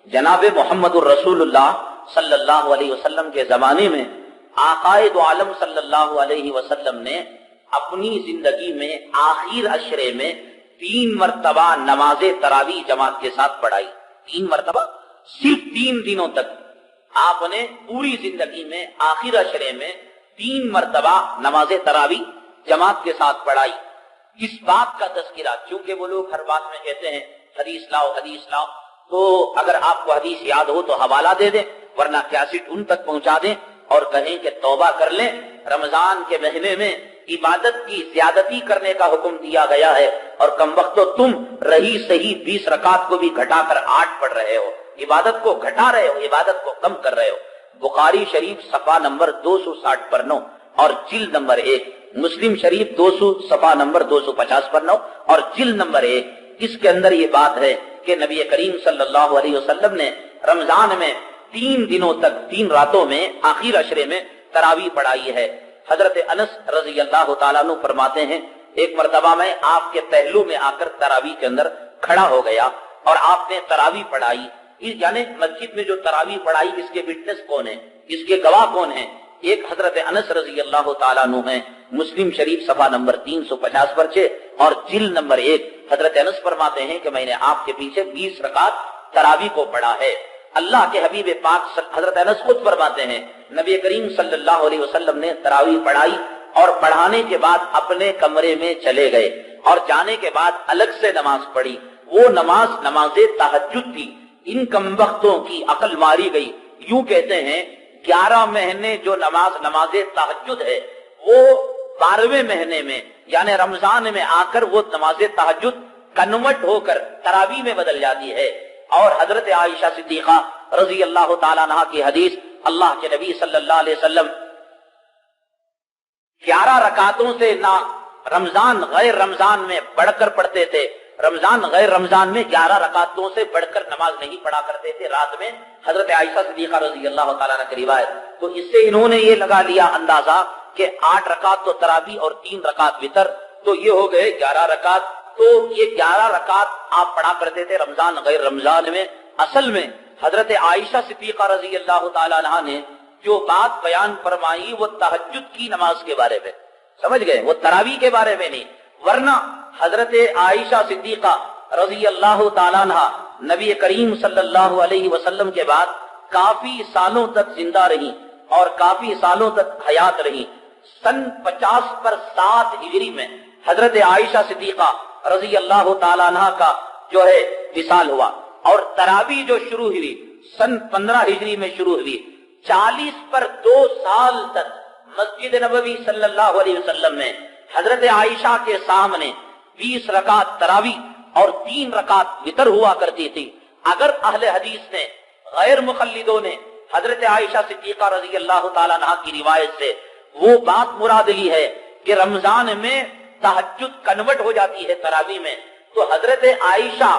جناب محمد الرسول اللہ صلی اللہ علیہ وسلم کے زمانے میں آقائے دو عالم صلی اللہ علیہ وسلم نے اپنی زندگی میں آخر عشرے میں 3 مرتبہ نماز تراویح جماعت کے ساتھ پڑھائی. 3 مرتبہ صرف 3 دنوں تک آپ نے پوری زندگی میں آخر عشرے میں 3 مرتبہ نماز تراویح جماعت کے ساتھ پڑھائی. اس بات کا تذکرہ، چونکہ وہ لوگ ہر بات میں کہتے ہیں حدیث لاؤ حدیث لاؤ، تو اگر آپ کو حدیث یاد ہو تو حوالہ دے دیں، ورنہ کیسٹ ان تک پہنچا دیں اور کہیں کہ توبہ کر لیں. رمضان کے مہینے میں عبادت کی زیادتی کرنے کا حکم دیا گیا ہے، اور کم وقت تو تم رہی صحیح 20 رکعت کو بھی گھٹا کر 8 پڑھ رہے ہو، عبادت کو گھٹا رہے ہو، عبادت کو کم کر رہے ہو. بخاری شریف صفحہ نمبر 260 پر 9 اور جلد نمبر 1، مسلم شریف 200 صفحہ نمبر 250 پر 9 اور جلد نمبر 1. اس کے اندر یہ بات ہے کہ نبی کریم صلی اللہ علیہ وسلم نے رمضان میں 3 دنوں تک 3 راتوں میں آخر عشرے میں تراویح پڑھائی ہے. حضرت انس رضی اللہ تعالیٰ عنہ فرماتے ہیں ایک مرتبہ میں آپ کے پہلو میں آ کر تراویح کے اندر کھڑا ہو گیا اور آپ نے تراویح پڑھائی. یعنی مسجد میں جو تراویح پڑھائی اس کے وٹنس کون ہیں، اس کے گواہ کون ہیں؟ ایک حضرت انس رضی اللہ تعالیٰ عنہ ہیں. مسلم شریف صفحہ نمبر 350 پر 6 اور جلد نمبر 1. حضرت انس فرماتے ہیں کہ میں نے آپ کے پیچھے 20 رکعت تراویح کو پڑھا ہے. اللہ کے حبیب پاک حضرت انس خود فرماتے ہیں نبی کریم صلی اللہ علیہ وسلم نے تراویح پڑھائی اور پڑھانے کے بعد اپنے کمرے میں چلے گئے اور جانے کے بعد الگ سے نماز پڑھی. وہ نماز تہجد تھی. ان کم وقتوں کی عقل ماری گئی. یوں کہتے ہیں 11 مہینے جو نماز تہجد ہے وہ 12ویں مہینے میں یعنی رمضان میں آ کر وہ نماز تہجد کنورٹ ہو کر تراویح میں بدل جاتی ہے. اور حضرت عائشہ صدیقہ رضی اللہ تعالیٰ عنہا کی حدیث، اللہ کے نبی صلی اللہ علیہ وسلم 11 رکعتوں سے نہ رمضان غیر رمضان میں بڑھ کر پڑھتے تھے، رمضان غیر رمضان میں 11 رکعتوں سے بڑھ کر نماز نہیں پڑھا کرتے تھے رات میں. حضرت عائشہ صدیقہ رضی اللہ تعالیٰ عنہ کی روایت. تو اس سے انہوں نے یہ لگا لیا اندازہ کہ 8 رکعت تو تراویح اور 3 رکعت وتر، تو یہ ہو گئے 11 رکعت. تو یہ 11 رکعت آپ پڑھا کرتے تھے رمضان غیر رمضان میں. اصل میں حضرت عائشہ صدیقہ رضی اللہ تعالیٰ عنہ نے جو بات بیان فرمائی وہ تہجد کی نماز کے بارے میں، سمجھ گئے، وہ تراویح کے بارے میں نہیں. ورنہ حضرت عائشہ صدیقہ رضی اللہ تعالیٰ عنہ نبی کریم صلی اللہ علیہ وسلم کے بعد کافی سالوں تک زندہ رہی اور کافی سالوں تک حیات رہی. سن 50 پر 7 ہجری میں حضرت عائشہ صدیقہ رضی اللہ تعالیٰ عنہ کا جو ہے وصال ہوا، اور تراویح جو شروع ہوئی سن 15 ہجری میں شروع ہوئی. 40 پر 2 سال تک مسجد نبوی صلی اللہ علیہ وسلم میں حضرت عائشہ کے سامنے 20 رکعت تراویح اور 3 رکعت وتر ہوا کرتی تھی. اگر اہل حدیث نے غیر مقلدوں نے حضرت عائشہ صدیقہ رضی اللہ تعالیٰ عنہ کی روایت سے وہ بات مراد لی ہے کہ رمضان میں تہجد کنورٹ ہو جاتی ہے تراویح میں، تو حضرت عائشہ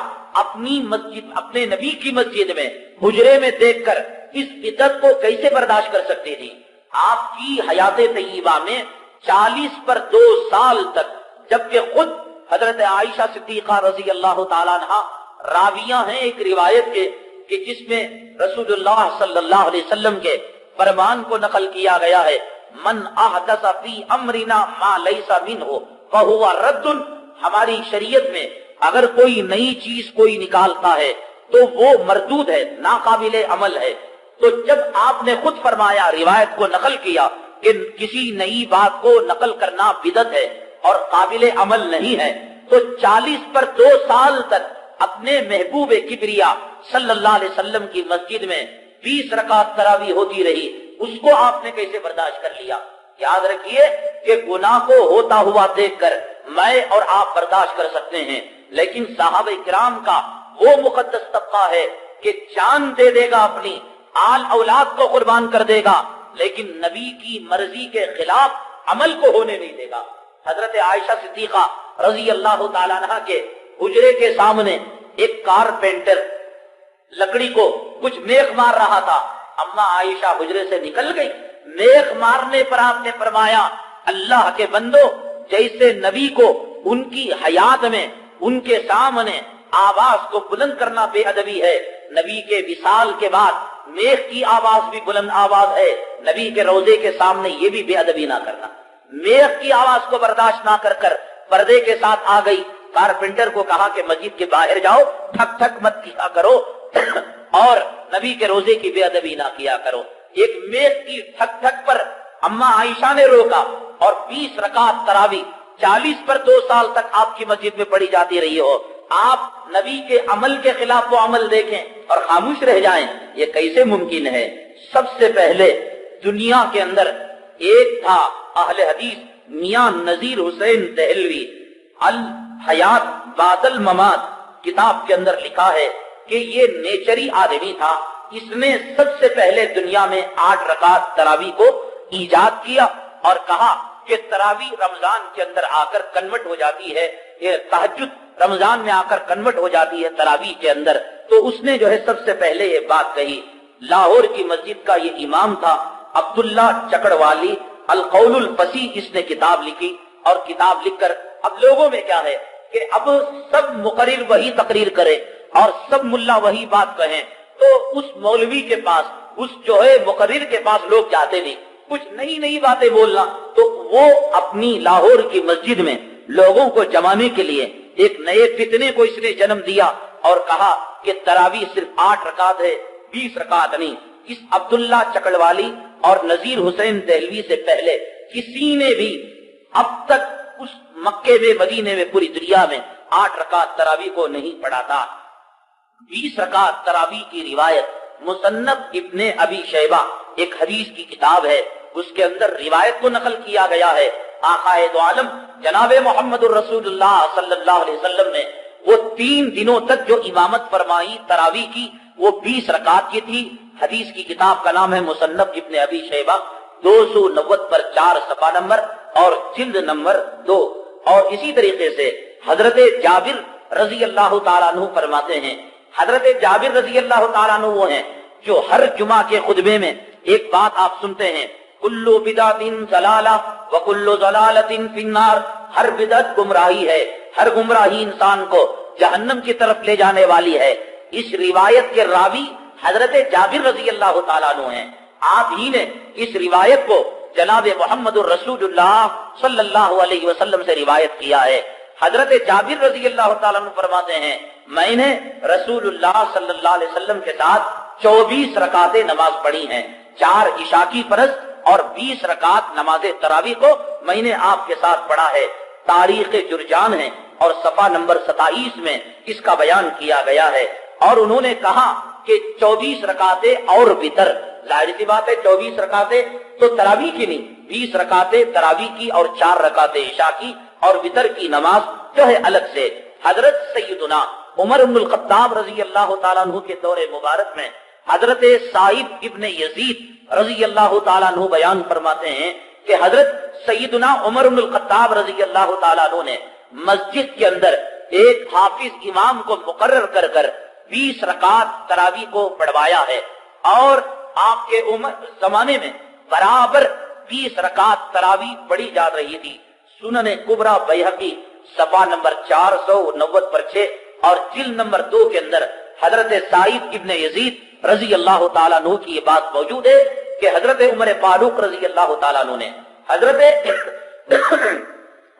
اپنی مسجد، اپنے نبی کی مسجد میں حجرے میں دیکھ کر اس بدعت کو کیسے برداشت کر سکتی تھی؟ آپ کی حیات طیبہ میں 40 پر 2 سال تک، جبکہ خود حضرت عائشہ صدیقہ رضی اللہ تعالیٰ عنہ راویہ ہیں ایک روایت کے کہ جس میں رسول اللہ صلی اللہ علیہ وسلم کے فرمان کو نقل کیا گیا ہے، من احدث فی امرنا ما لیس منہ فہو رد. ہماری شریعت میں اگر کوئی نئی چیز کوئی نکالتا ہے تو وہ مردود ہے، ناقابل عمل ہے. تو جب آپ نے خود فرمایا، روایت کو نقل کیا کہ کسی نئی بات کو نقل کرنا بدعت ہے اور قابل عمل نہیں ہے، تو 40 پر 2 سال تک اپنے محبوب کبریا صلی اللہ علیہ وسلم کی مسجد میں 20 رکعت تراویح ہوتی رہی. اس کو آپ نے کیسے برداشت کر لیا؟ یاد رکھیے کہ گناہ کو ہوتا ہوا دیکھ کر میں اور آپ برداشت کر سکتے ہیں، لیکن صحابہ کرام کا وہ مقدس طبقہ ہے کہ جان دے دے گا، اپنی آل اولاد کو قربان کر دے گا، لیکن نبی کی مرضی کے خلاف عمل کو ہونے نہیں دے گا. حضرت عائشہ صدیقہ رضی اللہ تعالیٰ عنہ کے حجرے کے سامنے ایک کارپینٹر لکڑی کو کچھ میخ مار رہا تھا. اما عائشہ حجرے سے نکل گئی. میخ مارنے پر آپ نے فرمایا، اللہ کے بندو، جیسے نبی کو ان کی حیات میں ان کے سامنے آواز کو بلند کرنا بے ادبی ہے، نبی کے وصال کے بعد میخ کی آواز بھی بلند آواز ہے، نبی کے روضے کے سامنے یہ بھی بے ادبی نہ کرنا۔ میخ کی آواز کو برداشت نہ کر کر پردے کے ساتھ آ گئی، کارپینٹر کو کہا کہ مسجد کے باہر جاؤ، ٹھک ٹھک مت کیا کرو اور نبی کے روزے کی بے ادبی نہ کیا کرو۔ ایک میخ کی ٹھک ٹھک پر اما عائشہ نے روکا، اور 20 رکعت تراویح 40 پر 2 سال تک آپ کی مسجد میں پڑھی جاتی رہی ہو، آپ نبی کے عمل کے خلاف وہ عمل دیکھیں اور خاموش رہ جائیں، یہ کیسے ممکن ہے؟ سب سے پہلے دنیا کے اندر ایک تھا اہل حدیث میاں نذیر حسین دہلوی، الحیات بعد الممات کتاب کے اندر لکھا ہے کہ یہ نیچری آدمی تھا، اس نے سب سے پہلے دنیا میں 8 رکعت تراویح کو ایجاد کیا اور کہا کہ تراویح رمضان کے اندر آ کر کنورٹ ہو جاتی ہے، یہ تہجد رمضان میں آ کر کنورٹ ہو جاتی ہے تراویح کے اندر۔ تو اس نے جو ہے سب سے پہلے یہ بات کہی۔ لاہور کی مسجد کا یہ امام تھا عبداللہ چکڑوالی، القول الفصیح اس نے کتاب لکھی، اور کتاب لکھ کر اب لوگوں میں کیا ہے کہ اب سب مقرر وہی تقریر کرے اور سب ملا وہی بات کہیں، تو اس مولوی کے پاس، اس جو ہے مقرر کے پاس لوگ جاتے نہیں، کچھ نئی نئی باتیں بولنا، تو وہ اپنی لاہور کی مسجد میں لوگوں کو جمانے کے لیے ایک نئے فتنے کو اس نے جنم دیا اور کہا کہ تراویح صرف 8 رکعت ہے، 20 رکعت نہیں۔ اس عبداللہ چکڑوالی اور نذیر حسین دہلوی سے پہلے کسی نے بھی اب تک اس مکے میں، مدینے میں، پوری دنیا میں 8 رکعت تراویح کو نہیں پڑھا تھا۔ 20 رکعت تراویح کی روایت مصنف ابن ابی شیبہ ایک حدیث کی کتاب ہے، اس کے اندر روایت کو نقل کیا گیا ہے۔ آقائے دو عالم جناب محمد الرسول اللہ صلی اللہ علیہ وسلم نے وہ 3 دنوں تک جو امامت فرمائی تراویح کی، وہ 20 رکعت کی تھی۔ حدیث کی کتاب کا نام ہے مصنف ابن ابی شیبہ، 290 پر 4 صفحہ نمبر اور جلد نمبر 2۔ اور اسی طریقے سے حضرت جابر رضی اللہ تعالیٰ عنہ فرماتے ہیں، حضرت جابر رضی اللہ تعالیٰ عنہ وہ ہیں جو ہر جمعہ کے خطبے میں ایک بات آپ سنتے ہیں، کلو بدعت ضلالہ وکلو ضلالۃ فی النار، ہر بدعت گمراہی ہے، ہر گمراہی انسان کو جہنم کی طرف لے جانے والی ہے۔ اس روایت کے راوی حضرت جابر رضی اللہ تعالیٰ عنہ ہیں۔ آپ ہی نے اس روایت کو جناب محمد الرسول اللہ صلی اللہ علیہ وسلم سے روایت کیا ہے۔ حضرت جابر رضی اللہ تعالیٰ عنہ فرماتے ہیں، میں نے رسول اللہ صلی اللہ علیہ وسلم کے ساتھ 24 رکعتیں نماز پڑھی ہیں، 4 عشاء کی فرض اور 20 رکعت نماز تراویح کو میں نے آپ کے ساتھ پڑھا ہے۔ تاریخ جرجان ہے اور صفحہ نمبر 27 میں اس کا بیان کیا گیا ہے۔ اور انہوں نے کہا کہ 24 رکعتیں اور وتر، ظاہر سی بات ہے 24 رکعتیں تو تراویح کی نہیں، 20 رکعتیں تراویح کی اور 4 رکعتیں عشاء کی اور وتر کی نماز جو ہے الگ سے۔ حضرت سیدنا عمر بن الخطاب رضی اللہ تعالیٰ عنہ کے دور مبارک میں حضرت صائب ابن یزید رضی اللہ تعالیٰ عنہ بیان فرماتے ہیں کہ حضرت سیدنا عمر بن الخطاب رضی اللہ تعالیٰ عنہ نے مسجد کے اندر ایک حافظ امام کو مقرر کر کر 20 رکعت تراویح کو پڑھوایا ہے، اور آپ کے زمانے میں برابر 20 رکعت تراویح پڑھی جا رہی تھی۔ سنن کبریٰ بیہقی صفحہ نمبر 490 پر 6 اور جلد نمبر 2 کے اندر حضرت سعید ابن یزید رضی اللہ تعالیٰ عنہ کی یہ بات موجود ہے کہ حضرت عمر فاروق رضی اللہ تعالیٰ عنہ نے، حضرت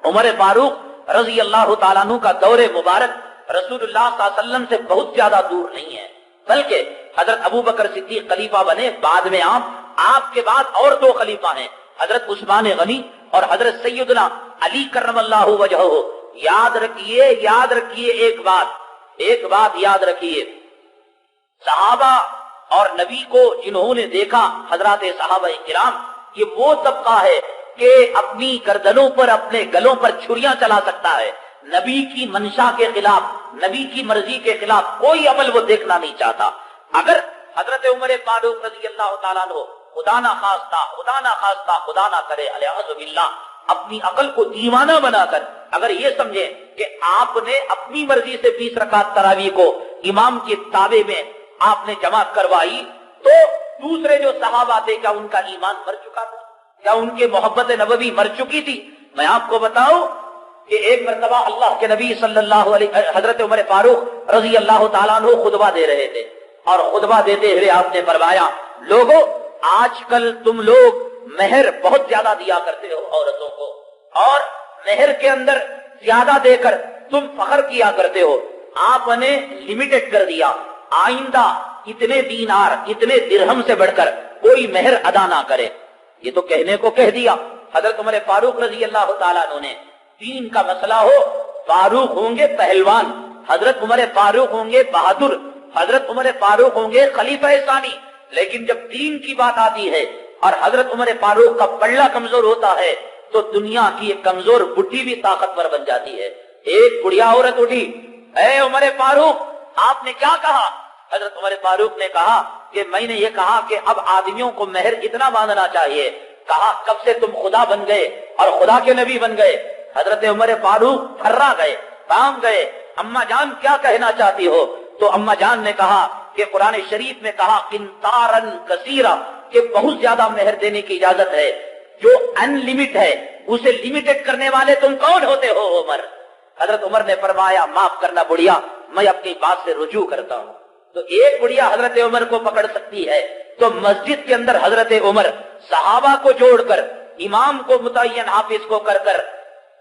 عمر فاروق رضی اللہ تعالیٰ عنہ کا دور مبارک رسول اللہ صلی اللہ علیہ وسلم سے بہت زیادہ دور نہیں ہے، بلکہ حضرت ابو بکر صدیق خلیفہ بنے، بعد میں آپ کے بعد اور 2 خلیفہ ہیں، حضرت عثمان غنی اور حضرت سیدنا علی کرم اللہ وجہہ۔ یاد رکھیے ایک بات یاد رکھیے، صحابہ اور نبی کو جنہوں نے دیکھا، حضرات صحابہ کرام، یہ وہ طبقہ ہے کہ اپنی گردنوں پر، اپنے گلوں پر چھریاں چلا سکتا ہے، نبی کی منشا کے خلاف، نبی کی مرضی کے خلاف کوئی عمل وہ دیکھنا نہیں چاہتا۔ اگر حضرت عمر فاروق رضی اللہ تعالیٰ عنہ خدا نہ خواستہ خدا نہ کرے الیاذ باللہ اپنی عقل کو دیوانہ بنا کر اگر یہ سمجھے کہ آپ نے اپنی مرضی سے 20 رکعت تراویح کو امام کے تابع میں آپ نے جماعت کروائی، تو دوسرے جو صحابہ تھے کیا ان کا ایمان مر چکا تھا؟ کیا ان کے محبت نبوی مر چکی تھی؟ میں آپ کو بتاؤں کہ ایک مرتبہ اللہ کے نبی صلی اللہ علیہ حضرت عمر فاروق رضی اللہ تعالیٰ عنہ خطبہ دے رہے تھے، اور خطبہ دیتے ہوئے آپ نے فرمایا لوگوں آج کل تم لوگ مہر بہت زیادہ دیا کرتے ہو عورتوں کو اور مہر کے اندر زیادہ دے کر تم فخر کیا کرتے ہو. آپ نے لمیٹڈ کر دیا آئندہ اتنے دینار اتنے درہم سے بڑھ کر کوئی مہر ادا نہ کرے. یہ تو کہنے کو کہہ دیا. حضرت عمر فاروق رضی اللہ تعالیٰ عنہ نے دین کا مسئلہ ہو فاروق ہوں گے پہلوان, حضرت عمر فاروق ہوں گے بہادر, حضرت عمر فاروق ہوں گے خلیفہ ثانی, لیکن جب دین کی بات آتی ہے اور حضرت عمر فاروق کا پلڑا کمزور ہوتا ہے تو دنیا کی ایک کمزور بڈھی بھی طاقتور بن جاتی ہے. ایک بڑھیا عورت اٹھی, اے عمر فاروق آپ نے کیا کہا؟ حضرت عمر فاروق نے کہا کہ میں نے یہ کہا کہ اب آدمیوں کو مہر اتنا باندھنا چاہیے. کہا کب سے تم خدا بن گئے اور خدا کے نبی بن گئے؟ حضرت عمر فاروق تھرا گئے, کام گئے. اما جان کیا کہنا چاہتی ہو؟ تو اما جان نے کہا کہ قرآن شریف میں کہا قنطارن کثیرا, کہ بہت زیادہ مہر دینے کی اجازت ہے. جو ان لمٹ ہے اسے لمیٹڈ کرنے والے تم کون ہوتے ہو عمر؟ حضرت عمر نے فرمایا معاف کرنا بڑھیا, میں اپنی بات سے رجوع کرتا ہوں. تو ایک بڑھیا حضرت عمر کو پکڑ سکتی ہے تو مسجد کے اندر حضرت عمر صحابہ کو جوڑ کر امام کو متعین حافظ کو کر کر,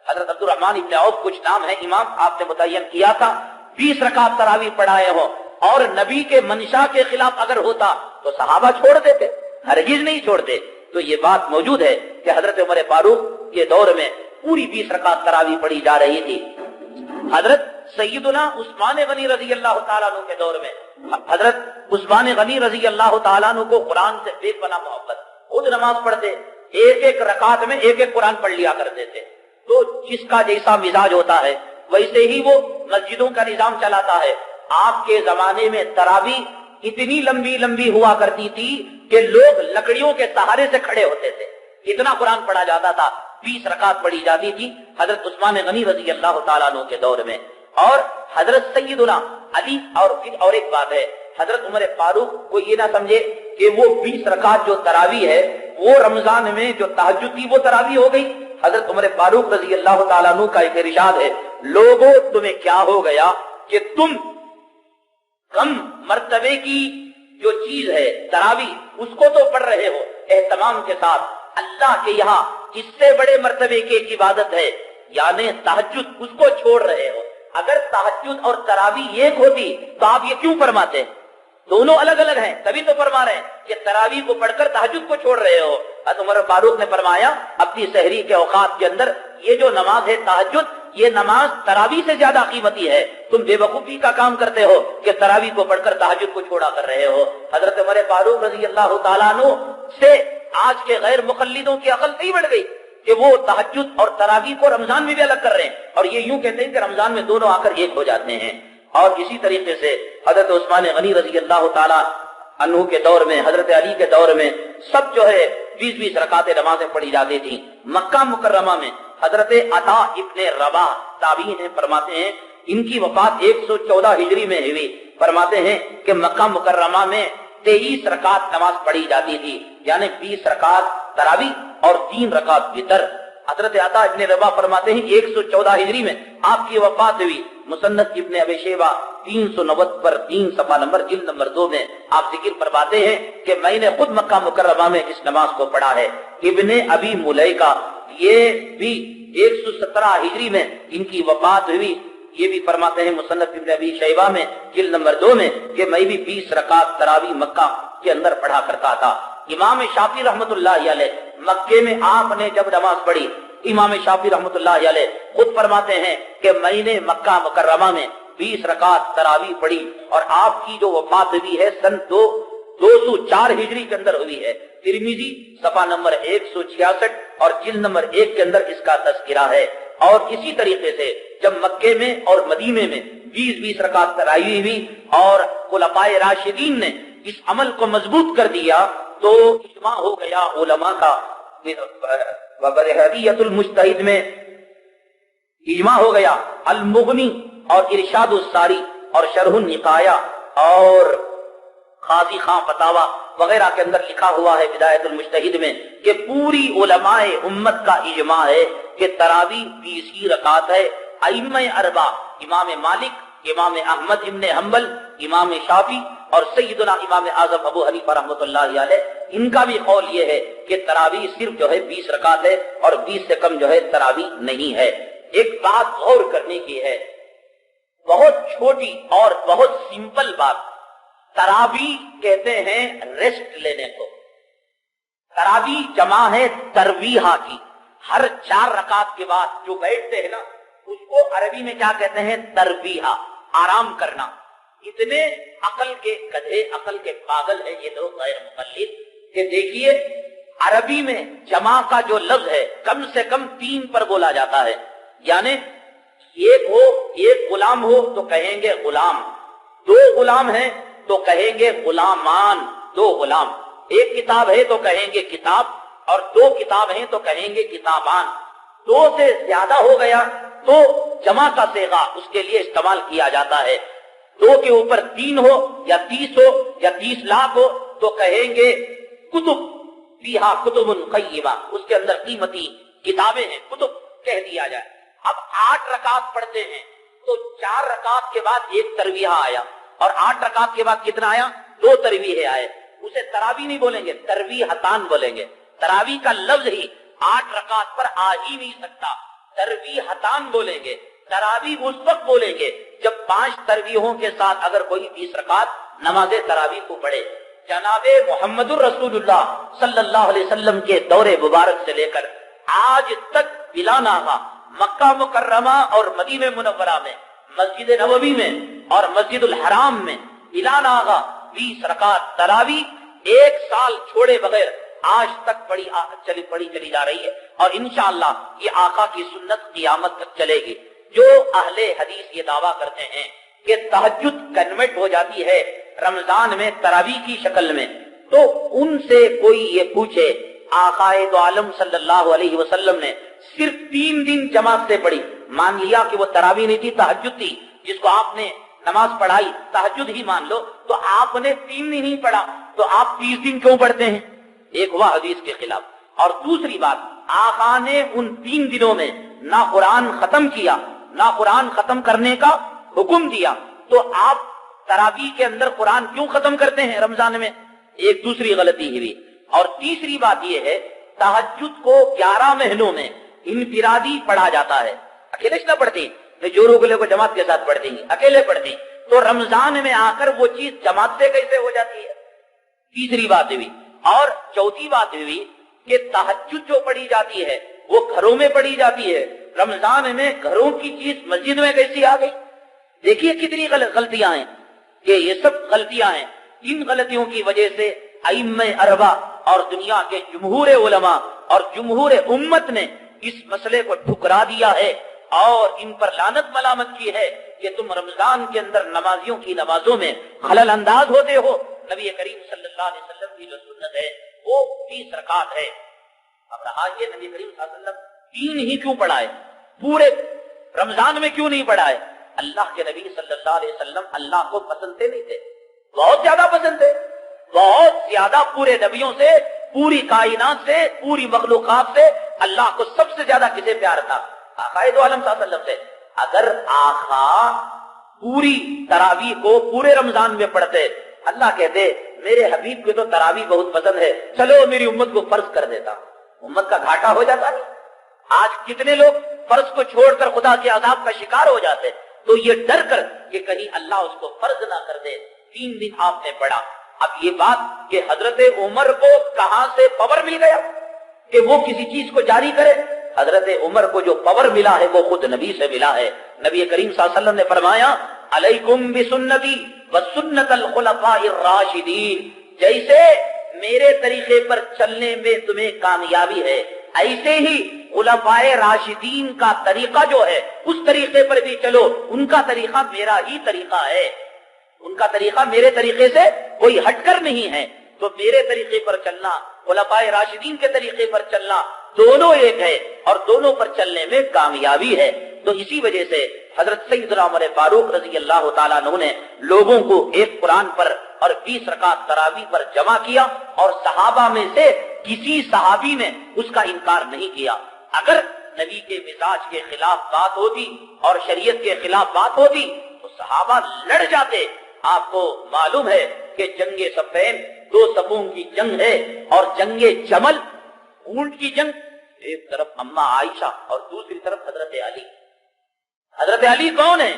حضرت عبد الرحمن ابن عوف کچھ نام ہے امام آپ نے متعین کیا تھا, 20 رکعت تراویح پڑھائے ہو اور نبی کے منشا کے خلاف اگر ہوتا تو صحابہ چھوڑ دیتے, ہرگز نہیں چھوڑتے. تو یہ بات موجود ہے کہ حضرت عمر فاروق کے دور میں پوری 20 رکعت تراویح پڑھی جا رہی تھی. حضرت سیدنا عثمان غنی رضی اللہ تعالیٰ عنہ کے دور میں حضرت عثمان غنی رضی اللہ تعالیٰ عنہ کو قرآن سے بے پناہ محبت, خود نماز پڑھتے, ایک ایک رکعت میں ایک ایک قرآن پڑھ لیا کرتے تھے. تو جس کا جیسا مزاج ہوتا ہے ویسے ہی وہ مسجدوں کا نظام چلاتا ہے. آپ کے زمانے میں تراویح اتنی لمبی لمبی ہوا کرتی تھی کہ لوگ لکڑیوں کے سہارے سے کھڑے ہوتے تھے, اتنا قرآن پڑھا جاتا تھا. 20 رکعت پڑھی جاتی تھی حضرت عثمان غنی رضی اللہ تعالیٰ عنہ کے دور میں. اور حضرت سیدنا علی, اور پھر اور ایک بات ہے, حضرت عمر فاروق کو یہ نہ سمجھے کہ وہ 20 رکعت جو تراویح ہے وہ رمضان میں جو تہجد تھی وہ تراویح ہو گئی. حضرت عمر فاروق رضی اللہ تعالیٰ عنہ کا ایک ارشاد ہے, لوگوں تمہیں کیا ہو گیا کہ تم کم مرتبے کی جو چیز ہے تراویح اس کو تو پڑھ رہے ہو اہتمام کے ساتھ, اللہ کے یہاں اس سے بڑے مرتبے کی ایک عبادت ہے یعنی تہجد, اس کو چھوڑ رہے ہو. اگر تہجد اور تراویح ایک ہوتی تو آپ یہ کیوں فرماتے؟ دونوں الگ الگ ہیں, تبھی تو فرما رہے ہیں کہ تراویح کو پڑھ کر تہجد کو چھوڑ رہے ہو. حضرت عمر فاروق نے فرمایا اپنی سحری کے اوقات کے اندر یہ جو نماز ہے تہجد, یہ نماز تراویح سے زیادہ قیمتی ہے. تم بے وقوفی کا کام کرتے ہو کہ تراویح کو پڑھ کر تہجد کو چھوڑا کر رہے ہو. حضرت عمر فاروق رضی اللہ تعالیٰ عنہ سے آج کے غیر مقلدوں کی عقل نہیں بڑھ گئی کہ وہ تہجد اور تراویح کو رمضان میں بھی الگ کر رہے ہیں اور یہ یوں کہتے ہیں کہ رمضان میں دونوں آ کر ایک ہو جاتے ہیں. اور اسی طریقے سے حضرت عثمان غنی رضی اللہ تعالیٰ عنہ کے دور میں, حضرت علی کے دور میں سب جو ہے 20 رکعتیں نمازیں پڑھی جاتی تھیں. مکہ مکرمہ میں حضرت عطا ابن رباح تابعی ہیں, فرماتے ہیں ان کی وفات 114 ہجری میں ہوئی. فرماتے ہیں کہ مکہ مکرمہ میں 23 رکعت نماز پڑھی جاتی تھی یعنی 20 رکعت تراویح اور 3 رکعت وتر. حضرت عطا ابن رباح فرماتے ہیں 114 ہجری میں آپ کی وفات ہوئی. مصنف ابن ابی شیبہ 390 پر 3 صفحہ نمبر جلد نمبر 2 میں آپ ذکر فرماتے ہیں کہ میں نے خود مکہ مکرمہ میں اس نماز کو پڑھا ہے. ابن ابی ملیکہ یہ بھی 117 ہجری میں ان کی وفات ہوئی. یہ بھی فرماتے ہیں مصنف ابن ابی شیبہ میں جلد نمبر 2 میں کہ میں بھی 20 رکعت تراویح مکہ کے اندر پڑھا کرتا تھا. امام شافعی رحمت اللہ علیہ مکے میں آپ نے جب نماز پڑھی, امام شافعی رحمت اللہ علیہ خود فرماتے ہیں کہ میں نے مکہ مکرمہ میں 20 رکعت تراویح پڑھی اور آپ کی جو وفات ہوئی ہے سن 204 ہجری کے اندر ہوئی ہے. ترمذی صفحہ نمبر 166 اور جلد نمبر 1 کے اندر اس کا تذکرہ ہے. اور اسی طریقے سے جب مکے میں اور مدینے میں 20 رکعت تراویح ہوئی اور خلفائے راشدین نے اس عمل کو مضبوط کر دیا تو اجماع ہو گیا علماء کا. برحیت المجتہد میں اجماع ہو گیا. المغنی اور ارشاد الساری اور شرح النقایہ اور قاضی خان فتاوی وغیرہ کے اندر لکھا ہوا ہے بدایت المجتہد میں کہ پوری علماء امت کا اجماع ہے کہ تراویح 20 رکعت ہے. ائمہ اربعہ امام مالک, امام احمد ابن حنبل, امام شافعی اور سیدنا امام اعظم ابو حنیفہ رحمۃ اللہ علیہ ان کا بھی قول یہ ہے کہ تراویح صرف جو ہے 20 رکعت ہے اور 20 سے کم جو ہے تراویح نہیں ہے۔ ایک بات غور کرنے کی ہے، بہت چھوٹی اور بہت سمپل بات، تراویح کہتے ہیں ریسٹ لینے کو، تراویح جمع ہے ترویحہ کی، ہر 4 رکعت کے بعد جو بیٹھتے ہیں نا اس کو عربی میں کیا کہتے ہیں؟ ترویحہ، آرام کرنا۔ اتنے عقل کے گدھے، عقل کے پاگل ہے یہ لوگ غیر مقلد کہ دیکھیے عربی میں جمع کا جو لفظ ہے کم سے کم 3 پر بولا جاتا ہے، یعنی ایک غلام ہو تو کہیں گے غلام، 2 غلام ہیں تو کہیں گے غلامان، 2 غلام، ایک کتاب ہے تو کہیں گے کتاب، اور 2 کتاب ہیں تو کہیں گے کتابان۔ 2 سے زیادہ ہو گیا تو جمع کا صیغہ اس کے لیے استعمال کیا جاتا ہے، 2 کے اوپر 3 ہو یا 30 ہو یا 30 لاکھ ہو تو کہیں گے کتب، فیہا کتب قیمہ، اس کے اندر قیمتی کتابیں ہیں، کتب کہہ دیا جائے۔ اب 8 رکعت پڑھتے ہیں تو 4 رکعت کے بعد ایک ترویحہ آیا، اور 8 رکعت کے بعد کتنا آیا؟ 2 ترویحے آئے، اسے تراویح نہیں بولیں گے، ترویحتان بولیں گے۔ تراویح کا لفظ ہی 8 رکعت پر آ ہی نہیں سکتا، ترویحتان بولیں گے۔ تراویح اس وقت بولیں گے جب 5 ترویحوں کے ساتھ اگر کوئی 20 رکعت نماز تراویح کو پڑھے۔ جناب محمد الرسول اللہ صلی اللہ علیہ وسلم کے دور مبارک سے لے کر آج تک بلا ناغہ مکہ مکرمہ اور مدینہ منورہ میں، مسجد نبوی میں اور مسجد الحرام میں بلا ناغہ 20 رکعت تراویح 1 سال چھوڑے بغیر آج تک پڑھی چلی جا رہی ہے، اور انشاءاللہ یہ آقا کی سنت قیامت تک چلے گی۔ جو اہل حدیث یہ دعویٰ کرتے ہیں کہ تہجد کنورٹ ہو جاتی ہے رمضان میں تراویح کی شکل میں، تو ان سے کوئی یہ پوچھے آقا دو عالم صلی اللہ علیہ وسلم نے صرف 3 دن جماعت سے پڑھی، مان لیا کہ وہ تراویح نہیں تھی، تہجد تھی، جس کو آپ نے نماز پڑھائی تہجد ہی مان لو، تو آپ نے 3 دن ہی پڑھا تو آپ 30 دن کیوں پڑھتے ہیں؟ ایک ہوا حدیث کے خلاف، اور دوسری بات آقا نے ان 3 دنوں میں نہ قرآن ختم کیا نہ قرآن ختم کرنے کا حکم دیا، تو آپ تراویح کے اندر قرآن کیوں ختم کرتے ہیں رمضان میں؟ ایک دوسری غلطی ہوئی۔ اور تیسری بات یہ ہے تہجد کو 11 مہینوں میں انفرادی پڑھا جاتا ہے، اکیلے نہ پڑھتے، جو لوگ کو جماعت کے ساتھ پڑھتے ہیں اکیلے پڑھتے ہیں، تو رمضان میں آ کر وہ چیز جماعت سے کیسے ہو جاتی ہے؟ تیسری بات ہوئی۔ اور چوتھی بات ہوئی کہ تہجد جو پڑھی جاتی ہے وہ گھروں میں پڑھی جاتی ہے، رمضان میں گھروں کی چیز مسجد میں کیسی آ گئی؟ دیکھیے کتنی غلطیاں ہیں کہ یہ سب غلطیاں ہیں۔ ان غلطیوں کی وجہ سے ائمہ اربعہ اور دنیا کے جمہور علماء اور جمہور امت نے اس مسئلے کو ٹھکرا دیا ہے اور ان پر لعنت ملامت کی ہے کہ تم رمضان کے اندر نمازیوں کی نمازوں میں خلل انداز ہوتے ہو۔ نبی کریم صلی اللہ علیہ وسلم کی جو سنت ہے وہ 20 رکعت ہے۔ اب رہا یہ نبی کریم صلی اللہ علیہ وسلم 3 ہی کیوں پڑھائے، پورے رمضان میں کیوں نہیں پڑھائے؟ اللہ کے نبی صلی اللہ علیہ وسلم اللہ کو پسند نہیں تھے، بہت زیادہ پسند تھے، بہت زیادہ، پورے نبیوں سے، پوری کائنات سے، پوری مخلوقات سے اللہ کو سب سے زیادہ کسے پیار تھا؟ آقا دو عالم صلی اللہ علیہ وسلم سے۔ اگر آقا پوری تراویح کو پورے رمضان میں پڑھتے، اللہ کہتے میرے حبیب کو تو تراویح بہت پسند ہے، چلو میری امت کو فرض کر دیتا، امت کا گھاٹا ہو جاتا نہیں؟ آج کتنے لوگ فرض کو چھوڑ کر خدا کے عذاب کا شکار ہو جاتے، تو یہ ڈر کر کہ کہیں اللہ اس کو فرض نہ کر دے 3 دن آپ نے پڑھا۔ اب یہ بات کہ حضرت عمر کو کہاں سے پاور مل گیا کہ وہ کسی چیز کو جاری کرے؟ حضرت عمر کو جو پاور ملا ہے وہ خود نبی سے ملا ہے۔ نبی کریم صلی اللہ علیہ وسلم نے فرمایا علیکم بسنتی وسنت الخلفاء الراشدین، جیسے میرے طریقے پر چلنے میں تمہیں کامیابی ہے ایسے ہی خلفاء راشدین کا طریقہ جو ہے اس طریقے پر بھی چلو، ان کا طریقہ میرا ہی طریقہ ہے، ان کا طریقہ میرے طریقے سے کوئی ہٹ کر نہیں ہے، تو میرے طریقے پر چلنا، خلفاء راشدین کے طریقے پر چلنا، دونوں ایک ہے اور دونوں پر چلنے میں کامیابی ہے۔ تو اسی وجہ سے حضرت سیدنا عمر فاروق رضی اللہ تعالیٰ عنہ نے لوگوں کو ایک قرآن پر اور 20 رکعت تراویح پر جمع کیا، اور صحابہ میں سے کسی صحابی نے اس کا انکار نہیں کیا۔ اگر نبی کے مزاج کے خلاف بات ہوتی اور شریعت کے خلاف بات ہوتی تو صحابہ لڑ جاتے۔ آپ کو معلوم ہے کہ جنگ صفین دو صفوں کی جنگ ہے، اور جنگ جمل اونٹ کی جنگ، ایک طرف اماں عائشہ اور دوسری طرف حضرت علی۔ حضرت علی کون ہے؟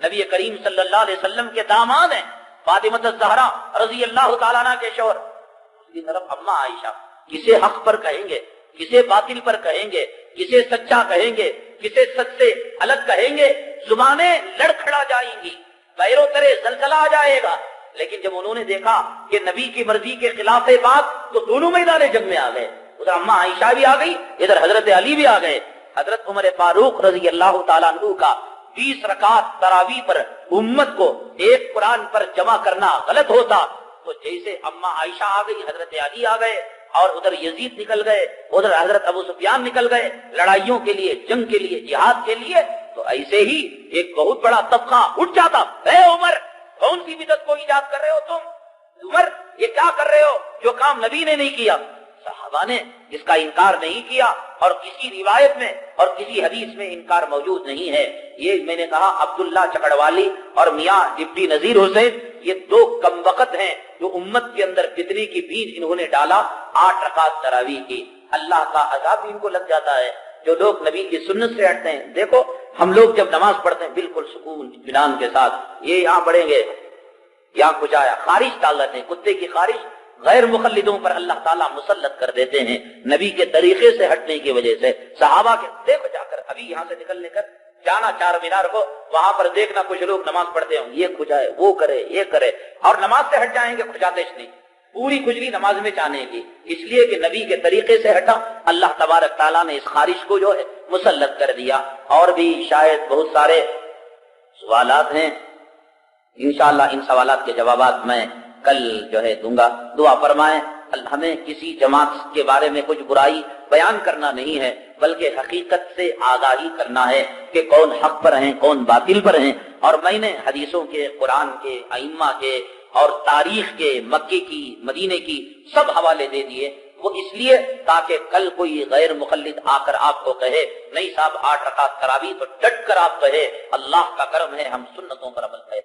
نبی کریم صلی اللہ علیہ وسلم کے داماد ہیں، فاطمہ الزہرا رضی اللہ تعالیٰ عنہ کے شوہر۔ دوسری طرف اماں عائشہ، کسے حق پر کہیں گے، کسے باطل پر کہیں گے، کسے سچا کہیں گے، کسے سچ سے الگ کہیں گے، زبانیں لڑکھڑا جائیں گی، پیروں ترے زلزلہ آ جائے گا۔ لیکن جب انہوں نے دیکھا کہ نبی کی مرضی کے خلاف ہے بات، تو دونوں میدان جنگ میں آ گئے، ادھر اماں عائشہ بھی آ گئی، ادھر حضرت علی بھی آ گئے۔ حضرت عمر فاروق رضی اللہ تعالیٰ عنہ کا 20 رکعت تراویح پر امت کو ایک قرآن پر جمع کرنا غلط ہوتا، تو جیسے اماں عائشہ آ گئی، حضرت علی آ گئے، اور ادھر یزید نکل گئے، ادھر حضرت ابو سفیان نکل گئے لڑائیوں کے لیے، جنگ کے لیے، جہاد کے لیے، تو ایسے ہی ایک بہت بڑا طبقہ اٹھ جاتا، اے عمر کون سی بدعت کو ایجاد کر رہے ہو تم؟ عمر یہ کیا کر رہے ہو جو کام نبی نے نہیں کیا؟ صحابہ نے اس کا انکار نہیں کیا، اور کسی روایت میں اور کسی حدیث میں انکار موجود نہیں ہے۔ یہ میں نے کہا عبداللہ چکڑوالی اور میاں ڈپٹی نذیر حسین، یہ دو کمبخت ہیں جو امت کے اندر فتنے کی بیج انہوں نے ڈالا 8 رکعت تراویح کی۔ اللہ کا عذاب ان کو لگ جاتا ہے جو لوگ نبی کی سنت سے ہٹتے ہیں۔ دیکھو ہم لوگ جب نماز پڑھتے ہیں بالکل سکون اطمینان کے ساتھ، یہ یہاں پڑھیں گے، یہاں کچھ آیا، خارش ڈال دیتے ہیں، کتے کی خارش غیر مخلدوں پر اللہ تعالیٰ مسلط کر دیتے ہیں نبی کے طریقے سے ہٹنے کی وجہ سے۔ صحابہ کے دیکھو جا کر ابھی یہاں سے نکلنے کر جانا چار مینار کو، وہاں پر دیکھنا کچھ لوگ نماز پڑھتے ہوں، یہ کھجائے وہ کرے یہ کرے، اور نماز سے ہٹ جائیں گے، کھجاتش نہیں، پوری کھجلی نماز میں چاہنے کی، اس لیے کہ نبی کے طریقے سے ہٹا، اللہ تبارک تعالیٰ نے اس خارش کو جو ہے مسلط کر دیا۔ اور بھی شاید بہت سارے سوالات ہیں، انشاءاللہ ان سوالات کے جوابات میں کل جو ہے دوں گا۔ دعا فرمائیں، ہمیں کسی جماعت کے بارے میں کچھ برائی بیان کرنا نہیں ہے، بلکہ حقیقت سے آگاہی کرنا ہے کہ کون حق پر ہیں کون باطل پر ہیں۔ اور میں نے حدیثوں کے، قرآن کے، ائمہ کے اور تاریخ کے، مکے کی، مدینے کی سب حوالے دے دیے، وہ اس لیے تاکہ کل کوئی غیر مقلد آ کر آپ کو کہے نہیں صاحب 8 رکعت تراویح، تو ڈٹ کر آپ کہے اللہ کا کرم ہے ہم سنتوں پر عمل کریں۔